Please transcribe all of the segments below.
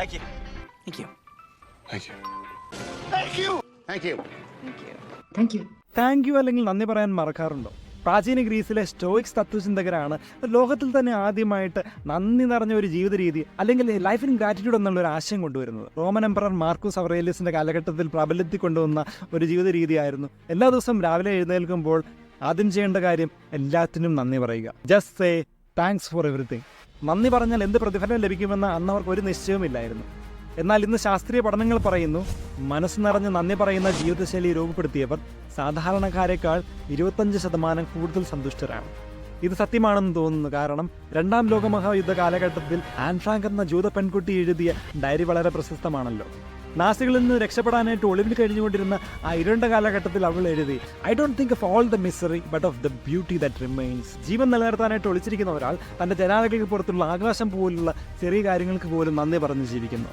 Thank you. Thank you. Thank you. Thank you. Thank you. Thank you. Thank you അല്ലെങ്കിൽ നന്ദി പറയാൻ മറക്കാറുണ്ടോ? പ്രാചീന ഗ്രീസിലെ സ്റ്റോയിക്സ് തത്വചിന്തകരാണ് ലോകത്തിൽ തന്നെ ആദ്യമായിട്ട് നന്ദി നിറഞ്ഞ ഒരു ജീവിത രീതി അല്ലെങ്കിൽ ലൈഫ് ഇൻ ഗ്രാറ്റിറ്റ്യൂഡ് എന്നുള്ള ഒരു ആശയം കൊണ്ടുവരുന്നത്. റോമൻ എംപറർ മാർക്കൂസ് അവറേലിയസിന്റെ കാലഘട്ടത്തിൽ പ്രാബല്യത്തിൽ കൊണ്ടുവന്ന ഒരു ജീവിത രീതിയായിരുന്നു എല്ലാ ദിവസവും രാവിലെ എഴുന്നേൽക്കുമ്പോൾ ആദ്യം ചെയ്യേണ്ട കാര്യം എല്ലാത്തിനും നന്ദി പറയുക. Just say thanks for everything. നന്ദി പറഞ്ഞാൽ എന്ത് പ്രതിഫലം ലഭിക്കുമെന്ന് അന്ന് അവർക്ക് ഒരു നിശ്ചയവുമില്ലായിരുന്നു. എന്നാൽ ഇന്ന് ശാസ്ത്രീയ പഠനങ്ങൾ പറയുന്നു, മനസ്സ് നിറഞ്ഞ് നന്ദി പറയുന്ന ജീവിതശൈലി രൂപപ്പെടുത്തിയവർ സാധാരണക്കാരേക്കാൾ 25% കൂടുതൽ സന്തുഷ്ടരാണ്. ഇത് സത്യമാണെന്ന് തോന്നുന്നു. കാരണം 2ാം ലോകമഹായുദ്ധ കാലഘട്ടത്തിൽ ആൻ ഫ്രാങ്ക് എന്ന ജൂത പെൺകുട്ടി എഴുതിയ ഡയറി വളരെ പ്രശസ്തമാണല്ലോ. നാസികളിൽ നിന്ന് രക്ഷപ്പെടാനായിട്ട് ഒളിവിൽ കഴിഞ്ഞുകൊണ്ടിരുന്ന ആ ഇരുണ്ട കാലഘട്ടത്തിൽ അവൾ എഴുതി, I don't think of all the misery but of the beauty that remains. ജീവൻ നിലനിർത്താനായിട്ട് ഒളിച്ചിരിക്കുന്ന ഒരാൾ തൻ്റെ ജനാലകൾക്ക് പുറത്തുള്ള ആകാശം പോലുള്ള ചെറിയ കാര്യങ്ങൾക്ക് പോലും നന്ദി പറഞ്ഞ് ജീവിക്കുന്നു.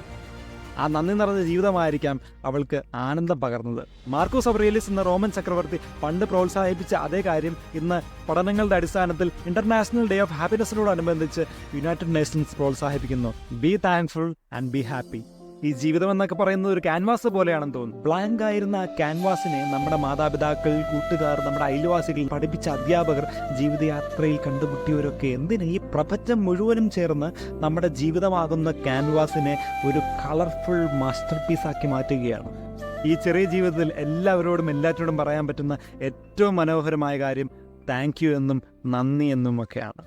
ആ നന്ദി നിറഞ്ഞ ജീവിതമായിരിക്കാം അവൾക്ക് ആനന്ദം പകർന്നത്. മാർക്കൂസ് അവറേലിയസ് എന്ന റോമൻ ചക്രവർത്തി പണ്ട് പ്രോത്സാഹിപ്പിച്ച അതേ കാര്യം ഇന്ന് പഠനങ്ങളുടെ അടിസ്ഥാനത്തിൽ ഇന്റർനാഷണൽ ഡേ ഓഫ് ഹാപ്പിനെസ്സിനോടനുബന്ധിച്ച് യുണൈറ്റഡ് നേഷൻസ് പ്രോത്സാഹിപ്പിക്കുന്നു. Be thankful and be happy. ഈ ജീവിതം എന്നൊക്കെ പറയുന്നത് ഒരു ക്യാൻവാസ് പോലെയാണെന്ന് തോന്നുന്നു. ബ്ലാങ്ക് ആയിരുന്ന ആ ക്യാൻവാസിനെ നമ്മുടെ മാതാപിതാക്കൾ, കൂട്ടുകാർ, നമ്മുടെ അയൽവാസികൾ, പഠിപ്പിച്ച അധ്യാപകർ, ജീവിതയാത്രയിൽ കണ്ടുമുട്ടിയവരൊക്കെ എന്തിന് ഈ പ്രപഞ്ചം മുഴുവനും ചേർന്ന് നമ്മുടെ ജീവിതമാകുന്ന ക്യാൻവാസിനെ ഒരു കളർഫുൾ മാസ്റ്റർ പീസാക്കി മാറ്റുകയാണ്. ഈ ചെറിയ ജീവിതത്തിൽ എല്ലാവരോടും എല്ലാറ്റിനോടും പറയാൻ പറ്റുന്ന ഏറ്റവും മനോഹരമായ കാര്യം താങ്ക് യു എന്നും നന്ദി എന്നും ഒക്കെയാണ്.